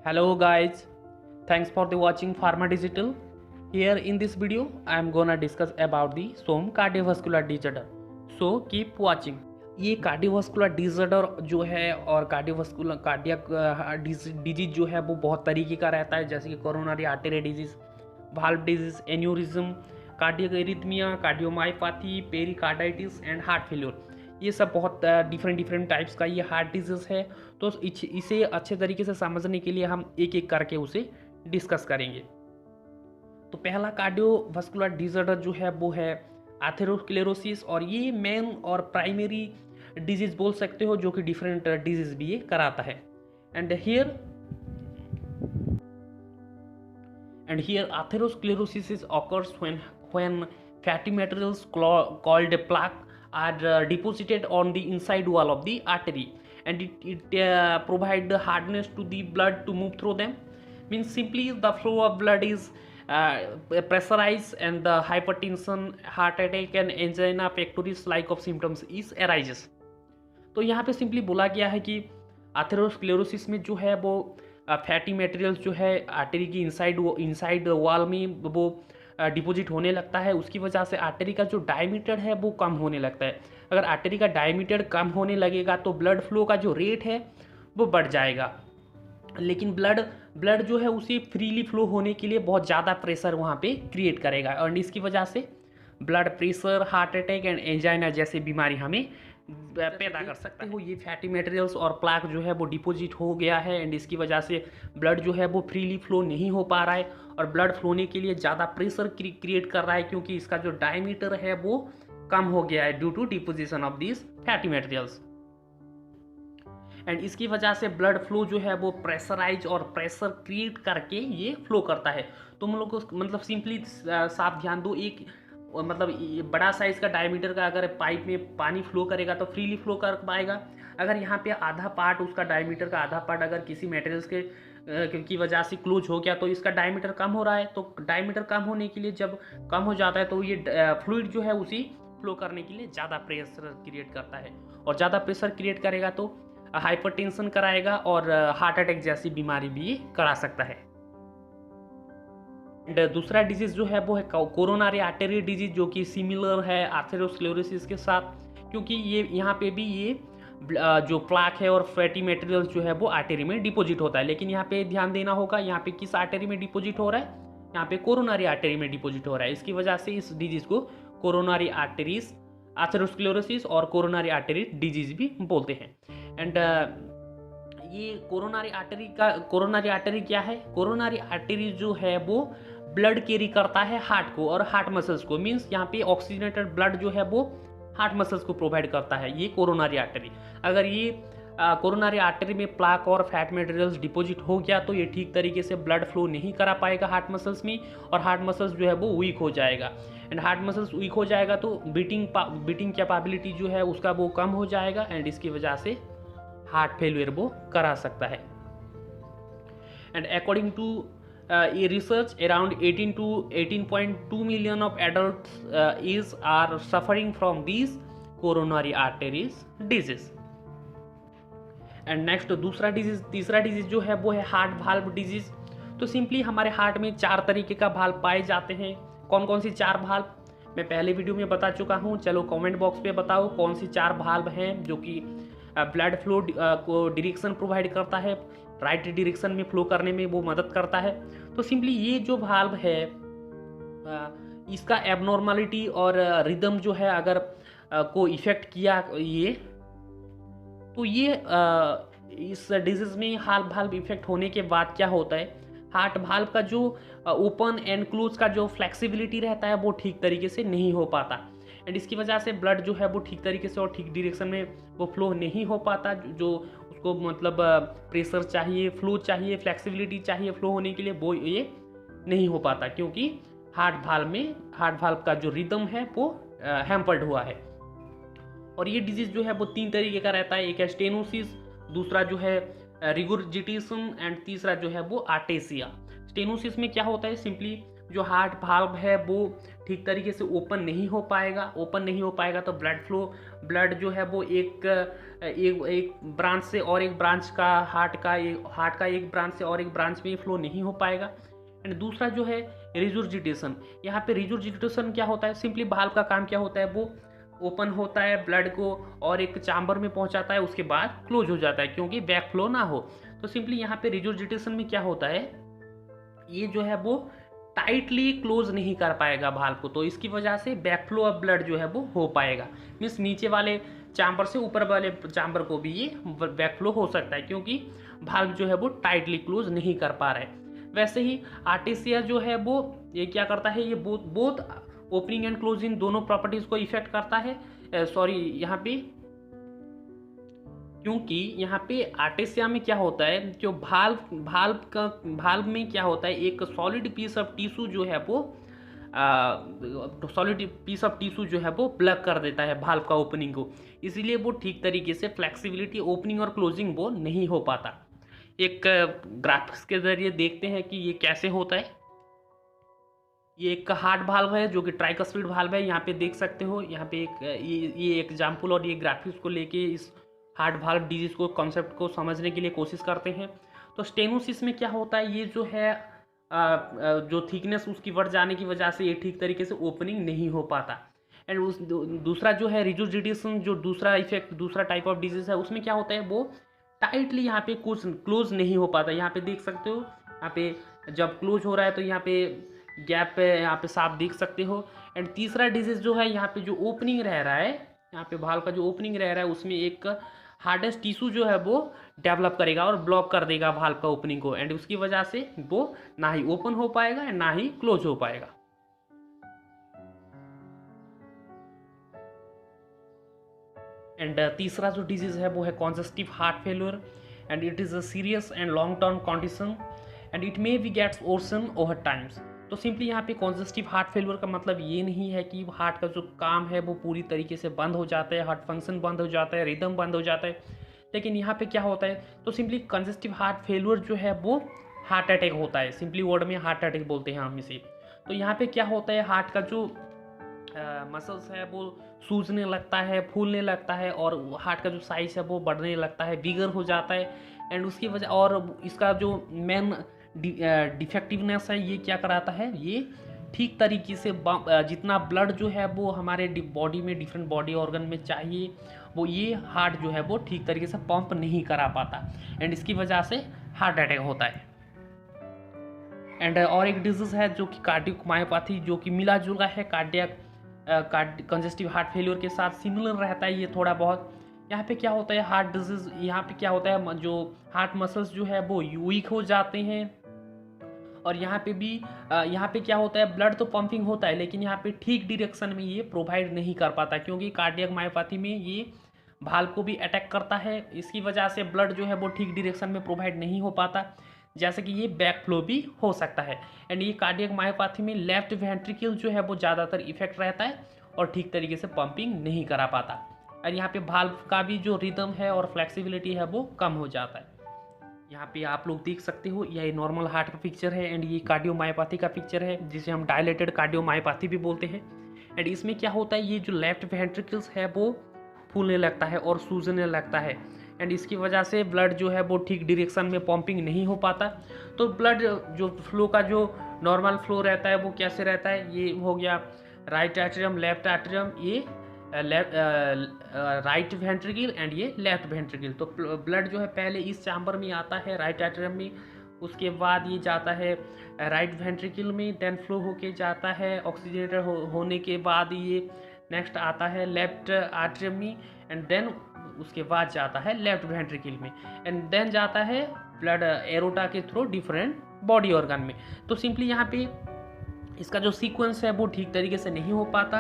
Hello guys, thanks for the watching Pharma Digital. Here in this video, I am gonna discuss about the some cardiovascular disorder. So keep watching. ये cardiovascular disorder जो है और cardiovascular cardiac disease जो है वो बहुत तरीके का रहता है, जैसे कि coronary artery disease, valve disease, aneurysm, cardiac arrhythmia, cardiomyopathy, pericarditis and heart failure. ये सब बहुत डिफरेंट टाइप्स का ये हार्ट डिजीज़ है। तो इसे अच्छे तरीके से समझने के लिए हम एक एक करके उसे डिस्कस करेंगे। तो पहला कार्डियोवास्कुलर डिसऑर्डर जो है वो है एथेरोस्क्लेरोसिस, और ये मेन और प्राइमरी डिजीज बोल सकते हो, जो कि डिफरेंट डिजीज भी ये कराता है। And here atherosclerosis occurs when fatty materials called plaque are deposited on the inside wall of the artery, and it provide the hardness to the blood to move through them. Means simply the flow of blood is pressurized, and the hypertension, heart attack and angina pectoris like of symptoms is arises. तो यहाँ पे simply बोला गया है कि atherosclerosis में जो है वो फैटी मटेरियल्स जो है आर्टरी की इनसाइड वॉल में वो डिपॉजिट होने लगता है। उसकी वजह से आर्टरी का जो डायमीटर है वो कम होने लगता है। अगर आर्टरी का डायमीटर कम होने लगेगा तो ब्लड फ्लो का जो रेट है वो बढ़ जाएगा, लेकिन ब्लड जो है उसे फ्रीली फ्लो होने के लिए बहुत ज़्यादा प्रेशर वहाँ पे क्रिएट करेगा, और इसकी वजह से blood pressure, heart attack and angina जैसी बीमारी हमें पैदा कर सकते हो। ये फैटी मटेरियल्स और प्लाक जो है वो डिपॉजिट हो गया है, एंड इसकी वजह से ब्लड जो है वो फ्रीली फ्लो नहीं हो पा रहा है, और ब्लड फ्लोने के लिए ज़्यादा प्रेशर क्रिएट कर रहा है, क्योंकि इसका जो डायमीटर है वो कम हो गया है due to deposition of this fatty materials. And इसकी वजह से ब्लड फ्लो जो है वो प्रेशराइज और प्रेशर क्रिएट करके ये फ्लो करता है। तो हम लोग को मतलब सिंपली साफ ध्यान दो, एक मतलब बड़ा साइज का डायमीटर का अगर पाइप में पानी फ्लो करेगा तो फ्रीली फ्लो कर पाएगा। अगर यहाँ पे आधा पार्ट, उसका डायमीटर का आधा पार्ट अगर किसी मटेरियल्स के की वजह से क्लोज हो गया तो इसका डायमीटर कम हो रहा है। तो डायमीटर कम होने के लिए जब कम हो जाता है तो ये फ्लूइड जो है उसी फ्लो करने के लिए ज़्यादा प्रेशर क्रिएट करता है, और ज़्यादा प्रेशर क्रिएट करेगा तो हाइपरटेंशन कराएगा और हार्ट अटैक जैसी बीमारी भी करा सकता है। दूसरा डिजीज जो है वो है कोरोनरी आर्टरी डिजीज, जो कि सिमिलर है एथेरोस्क्लेरोसिस के साथ, क्योंकि ये यहाँ पे भी ये जो प्लाक है और फैटी मटेरियल्स जो है वो आर्टरी में डिपॉजिट होता है। लेकिन यहाँ पे ध्यान देना होगा, यहाँ पे किस आर्टरी में डिपॉजिट हो रहा है, यहाँ पे कोरोनरी आर्टरी में डिपॉजिट हो रहा है। इसकी वजह से इस डिजीज को कोरोनरी आर्टरीज एथेरोस्क्लेरोसिस और कोरोनरी आर्टरी डिजीज भी बोलते हैं। एंड ये कोरोनरी आर्टरी क्या है? कोरोनरी आर्टरी जो है वो ब्लड कैरी करता है हार्ट को और हार्ट मसल्स को। मीन्स यहाँ पे ऑक्सीजनेटेड ब्लड जो है वो हार्ट मसल्स को प्रोवाइड करता है ये कोरोनरी आर्टरी। अगर ये कोरोनरी आर्टरी में प्लाक और फैट मटेरियल्स डिपॉजिट हो गया तो ये ठीक तरीके से ब्लड फ्लो नहीं करा पाएगा हार्ट मसल्स में, और हार्ट मसल्स जो है वो वीक हो जाएगा। एंड हार्ट मसल्स वीक हो जाएगा तो बीटिंग कैपेबिलिटी जो है उसका वो कम हो जाएगा, एंड इसकी वजह से हार्ट फेलियर वो करा सकता है। And according to a research, around 18 to 18.2 million of adults are suffering from these coronary arteries disease. And next तीसरा डिजीज जो है वो है हार्ट वाल्व डिजीज। तो सिंपली हमारे हार्ट में 4 तरीके का वाल्व पाए जाते हैं। कौन कौन सी 4 वाल्व मैं पहले वीडियो में बता चुका हूँ। चलो कमेंट बॉक्स पे बताओ कौन सी 4 वाल्व हैं जो कि ब्लड फ्लो को डायरेक्शन प्रोवाइड करता है, राइट डायरेक्शन में फ्लो करने में वो मदद करता है। तो सिंपली ये जो वाल्व है इसका एबनॉर्मलिटी और रिदम जो है अगर को इफेक्ट किया ये, तो ये इस डिजीज में हार्ट वाल्व इफेक्ट होने के बाद क्या होता है, हार्ट वाल्व का जो ओपन एंड क्लोज का जो फ्लेक्सिबिलिटी रहता है वो ठीक तरीके से नहीं हो पाता, एंड इसकी वजह से ब्लड जो है वो ठीक तरीके से और ठीक डायरेक्शन में वो फ्लो नहीं हो पाता। जो उसको मतलब प्रेशर चाहिए, फ्लो चाहिए, फ्लेक्सिबिलिटी चाहिए फ्लो होने के लिए, वो ये नहीं हो पाता, क्योंकि हार्ट वाल्व का जो रिदम है वो हैम्पर्ड हुआ है। और ये डिजीज जो है वो 3 तरीके का रहता है। एक है स्टेनोसिस, दूसरा जो है रिगुरजिटेशन, एंड तीसरा जो है वो आर्टेसिया। स्टेनोसिस में क्या होता है, सिंपली जो हार्ट वाल्व है वो ठीक तरीके से ओपन नहीं हो पाएगा तो ब्लड जो है वो एक ब्रांच से और एक ब्रांच का हार्ट का एक ब्रांच से और एक ब्रांच में फ्लो नहीं हो पाएगा। एंड दूसरा जो है रिजुर्जिटेशन, यहाँ पे रिजुर्जिटेशन क्या होता है, सिंपली वाल्व का काम क्या होता है, वो ओपन होता है, ब्लड को और एक चैम्बर में पहुंचाता है, उसके बाद क्लोज हो जाता है क्योंकि बैक फ्लो ना हो। तो सिंपली यहाँ पे रिजुर्जिटेशन में क्या होता है, ये जो है वो टाइटली क्लोज नहीं कर पाएगा वाल्व को, तो इसकी वजह से बैक फ्लो ऑफ ब्लड जो है वो हो पाएगा। मीन्स नीचे वाले चैम्बर से ऊपर वाले चैम्बर को भी ये बैक फ्लो हो सकता है क्योंकि वाल्व जो है वो टाइटली क्लोज नहीं कर पा रहा है। वैसे ही आर्टेसिया जो है वो ये क्या करता है, ये बोथ ओपनिंग एंड क्लोजिंग दोनों प्रॉपर्टीज को इफेक्ट करता है। यहाँ पे क्योंकि यहाँ पे आर्टेसिया में क्या होता है, जो भाल्व में क्या होता है, एक सॉलिड पीस ऑफ टिश्यू जो है वो ब्लॉक कर देता है भाल्व का ओपनिंग को, इसीलिए वो ठीक तरीके से फ्लेक्सिबिलिटी ओपनिंग और क्लोजिंग वो नहीं हो पाता। एक ग्राफिक्स के जरिए देखते हैं कि ये कैसे होता है। ये एक हार्ट वाल्व है जो कि ट्राइकस्पिड वाल्व है, यहाँ पे देख सकते हो। यहाँ पे ये एग्जाम्पल और ये ग्राफिक्स को लेके इस हार्ट वाल्व डिजीज को कॉन्सेप्ट को समझने के लिए कोशिश करते हैं। तो स्टेनोसिस में क्या होता है, ये जो है जो थिकनेस उसकी बढ़ जाने की वजह से ये ठीक तरीके से ओपनिंग नहीं हो पाता। एंड दूसरा जो है रिजुर्जिटेशन, जो दूसरा टाइप ऑफ डिजीज है, उसमें क्या होता है, वो टाइटली यहाँ पे कुछ क्लोज नहीं हो पाता। यहाँ पे देख सकते हो, यहाँ पे जब क्लोज हो रहा है तो यहाँ पे गैप पे यहाँ पे साफ देख सकते हो। एंड तीसरा डिजीज जो है, यहाँ पे जो ओपनिंग रह रहा है, यहाँ पे वाल्व का जो ओपनिंग रह रहा है उसमें एक हार्डेस्ट टिश्यू जो है वो डेवलप करेगा और ब्लॉक कर देगा वाल्व का ओपनिंग को, एंड उसकी वजह से वो ना ही ओपन हो पाएगा एंड ना ही क्लोज हो पाएगा। एंड तीसरा जो डिजीज है वो है congestive heart failure, and it is a serious and long term condition and it may be gets worsen over times. तो सिंपली यहाँ पे कॉन्जेस्टिव हार्ट फेल्योर का मतलब ये नहीं है कि हार्ट का जो काम है वो पूरी तरीके से बंद हो जाता है, हार्ट फंक्शन बंद हो जाता है, रिदम बंद हो जाता है, लेकिन यहाँ पे क्या होता है, तो सिंपली कंजेस्टिव हार्ट फेल्योर जो है वो हार्ट अटैक होता है, सिंपली वर्ड में हार्ट अटैक बोलते हैं हम इसे। तो यहाँ पे क्या होता है, हार्ट का जो मसल्स है वो सूजने लगता है, फूलने लगता है, और हार्ट का जो साइज है वो बढ़ने लगता है, बिगर हो जाता है, एंड उसकी वजह और इसका जो मेन डिफेक्टिवनेस है ये क्या कराता है, ये ठीक तरीके से जितना ब्लड जो है वो हमारे बॉडी में डिफरेंट बॉडी ऑर्गन में चाहिए, वो ये हार्ट जो है वो ठीक तरीके से पंप नहीं करा पाता, एंड इसकी वजह से हार्ट अटैक होता है। एंड और एक डिजीज है जो कि कार्डियक मायोपैथी, जो कि मिला जुला है कार्डियक कंजेस्टिव हार्ट फेलियर के साथ, सिमिलर रहता है ये थोड़ा बहुत। यहाँ पे क्या होता है, हार्ट डिजीज, यहाँ पे क्या होता है, जो हार्ट मसल्स जो है वो वीक हो जाते हैं, और यहाँ पे क्या होता है, ब्लड तो पंपिंग होता है लेकिन यहाँ पे ठीक डायरेक्शन में ये प्रोवाइड नहीं कर पाता, क्योंकि कार्डियक मायोपैथी में ये भाल्व को भी अटैक करता है, इसकी वजह से ब्लड जो है वो ठीक डायरेक्शन में प्रोवाइड नहीं हो पाता, जैसे कि ये बैक फ्लो भी हो सकता है। एंड ये कार्डियक मायोपैथी में लेफ्ट वेंट्रिकल जो है वो ज़्यादातर इफेक्ट रहता है और ठीक तरीके से पंपिंग नहीं करा पाता, और यहाँ पे भाल्व का भी जो रिदम है और फ्लेक्सिबिलिटी है वो कम हो जाता है। यहाँ पे आप लोग देख सकते हो, यह नॉर्मल हार्ट का पिक्चर है, एंड ये कार्डियोमायोपैथी का पिक्चर है जिसे हम डायलेटेड कार्डियोमायोपैथी भी बोलते हैं। एंड इसमें क्या होता है, ये जो लेफ्ट वेंट्रिकल्स है वो फूलने लगता है और सूजने लगता है, एंड इसकी वजह से ब्लड जो है वो ठीक डायरेक्शन में पंपिंग नहीं हो पाता। तो ब्लड जो फ्लो का जो नॉर्मल फ्लो रहता है वो कैसे रहता है, ये हो गया राइट एट्रियम, लेफ्ट एट्रियम, ये राइट वेंट्रिकल एंड ये लेफ्ट वेंट्रिकल। तो ब्लड जो है पहले इस चैम्बर में आता है राइट एट्रियम में, उसके बाद ये जाता है राइट वेंट्रिकल में, देन फ्लो होके जाता है ऑक्सीजनेटेड होने के बाद ये नेक्स्ट आता है लेफ्ट एट्रियम में, एंड देन उसके बाद जाता है लेफ्ट वेंट्रिकल में, एंड देन जाता है ब्लड एरोटा के थ्रू डिफरेंट बॉडी ऑर्गन में। तो सिंपली यहाँ पे इसका जो सीक्वेंस है वो ठीक तरीके से नहीं हो पाता।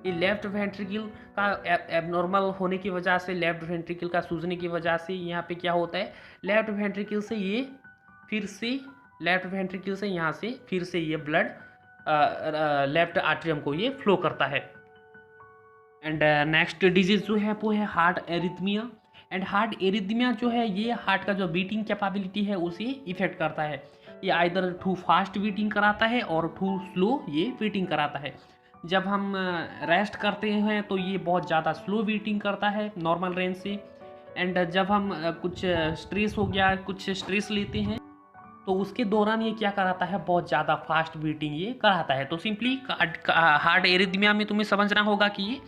ये लेफ्ट वेंट्रिकल का एबनॉर्मल होने की वजह से, लेफ्ट वेंट्रिकल का सूजने की वजह से यहाँ पे क्या होता है, लेफ्ट वेंट्रिकल से ये फिर से लेफ्ट वेंट्रिकल से यहाँ से फिर से ये ब्लड लेफ्ट आर्टरियम को ये फ्लो करता है। एंड नेक्स्ट डिजीज जो है वो है heart arrhythmia. And heart arrhythmia जो है ये हार्ट का जो बीटिंग कैपेबिलिटी है उसे इफेक्ट करता है। ये आइदर टू फास्ट बीटिंग कराता है और टू स्लो ये बीटिंग कराता है। जब हम रेस्ट करते हैं तो ये बहुत ज़्यादा स्लो बीटिंग करता है नॉर्मल रेंज से। एंड जब हम कुछ स्ट्रेस हो गया, कुछ स्ट्रेस लेते हैं तो उसके दौरान ये क्या कराता है, बहुत ज़्यादा फास्ट बीटिंग ये कराता है। तो सिंपली हार्ट एरिथमिया में तुम्हें समझना होगा कि ये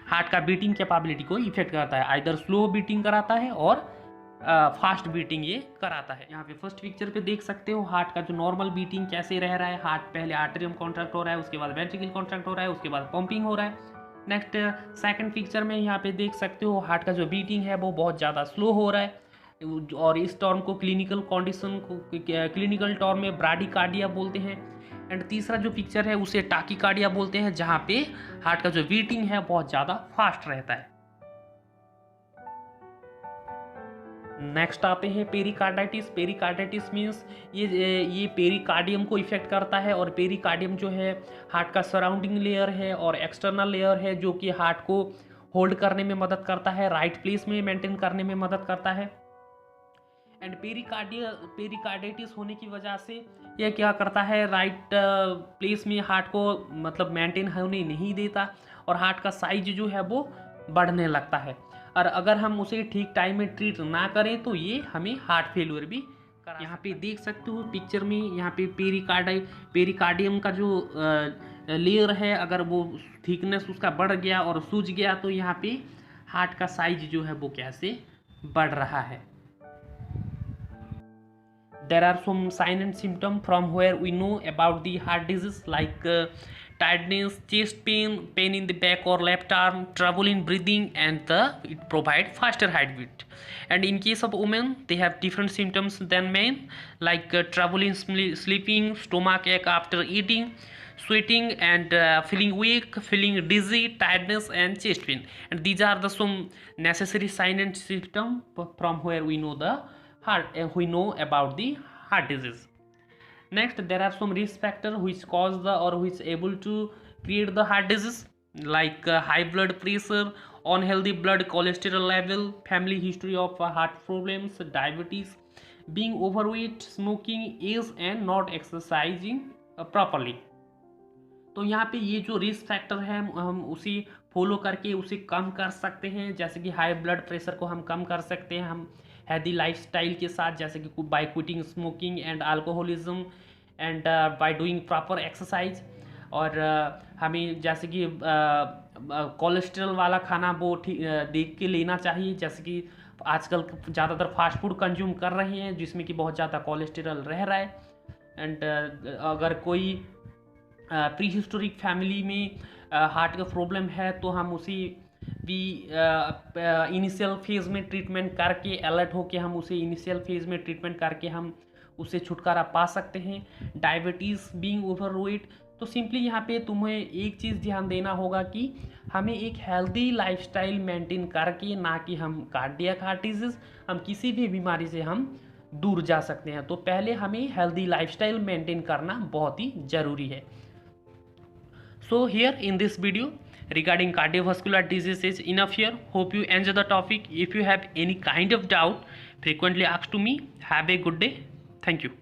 हार्ट का बीटिंग कैपेबिलिटी को इफेक्ट करता है, आइदर स्लो बीटिंग कराता है और फास्ट बीटिंग ये कराता है। यहाँ पे फर्स्ट पिक्चर पे देख सकते हो हार्ट का जो नॉर्मल बीटिंग कैसे रह रहा है। हार्ट पहले आर्टेरियम कॉन्ट्रैक्ट हो रहा है, उसके बाद वेंट्रिकल कॉन्ट्रैक्ट हो रहा है, उसके बाद पंपिंग हो रहा है। नेक्स्ट सेकंड पिक्चर में यहाँ पे देख सकते हो हार्ट का जो बीटिंग है वो बहुत ज़्यादा स्लो हो रहा है, और इस टर्म को क्लिनिकल कंडीशन को क्लिनिकल टर्म में ब्राडीकार्डिया बोलते हैं। एंड तीसरा जो पिक्चर है उसे टाकीकार्डिया बोलते हैं, जहाँ पे हार्ट का जो बीटिंग है बहुत ज़्यादा फास्ट रहता है। नेक्स्ट आते हैं पेरिकार्डाइटिस। पेरिकार्डाइटिस मीन्स ये पेरिकार्डियम को इफेक्ट करता है, और पेरिकार्डियम जो है हार्ट का सराउंडिंग लेयर है और एक्सटर्नल लेयर है जो कि हार्ट को होल्ड करने में मदद करता है, राइट प्लेस में मेंटेन करने में मदद करता है। एंड पेरिकार्डाइटिस होने की वजह से यह क्या करता है, राइट प्लेस में हार्ट को मतलब मेंटेन होने नहीं देता, और हार्ट का साइज जो है वो बढ़ने लगता है। और अगर हम उसे ठीक टाइम में ट्रीट ना करें तो ये हमें हार्ट फेलियर भी करा। यहाँ पे देख सकते हो पिक्चर में, यहाँ पे पेरिकार्डियम का जो लेयर है अगर वो थिकनेस उसका बढ़ गया और सूज गया तो यहाँ पे हार्ट का साइज जो है वो कैसे बढ़ रहा है। There are some sign and symptom from where we know about the heart disease like tiredness, chest pain, pain in the back or left arm, trouble in breathing, and it provide faster heartbeat. And in case of women, they have different symptoms than men, like trouble in sleeping, stomach ache after eating, sweating, and feeling weak, feeling dizzy, tiredness, and chest pain. And these are the some necessary sign and symptom from where we know the heart, we know about the heart disease. Next, there are some risk factors which cause the or which able to create the heart disease, like high blood pressure, unhealthy blood cholesterol level, family history of heart problems, diabetes, being overweight, smoking, age, and not exercising properly. तो यहाँ पे ये जो risk factor है हम उसी follow करके उसे कम कर सकते हैं, जैसे कि हाई ब्लड प्रेशर को हम कम कर सकते हैं हम हेल्दी लाइफस्टाइल के साथ, जैसे कि by quitting smoking and alcoholism and by doing proper exercise. और हमें जैसे कि कोलेस्ट्रॉल वाला खाना वो देख के लेना चाहिए, जैसे कि आजकल ज़्यादातर फास्ट फूड कंज्यूम कर रहे हैं जिसमें कि बहुत ज़्यादा कोलेस्ट्रॉल रह रहा है। एंड अगर कोई प्री हिस्टोरिक फैमिली में हार्ट का प्रॉब्लम है तो हम उसी भी इनिशियल फेज़ में ट्रीटमेंट करके अलर्ट होके हम उसे इनिशियल फेज़ में ट्रीटमेंट करके हम उससे छुटकारा पा सकते हैं। डायबिटीज़, बीइंग ओवरवेट, तो सिंपली यहाँ पे तुम्हें एक चीज़ ध्यान देना होगा कि हमें एक हेल्दी लाइफस्टाइल मेंटेन करके, ना कि हम कार्डियक हार्ट डिजीज़, हम किसी भी बीमारी से हम दूर जा सकते हैं। तो पहले हमें हेल्दी लाइफस्टाइल मेंटेन करना बहुत ही ज़रूरी है। So here in this video regarding cardiovascular disease is enough here. Hope you enjoy the topic. If you have any kind of doubt, frequently ask to me. Have a good day. Thank you.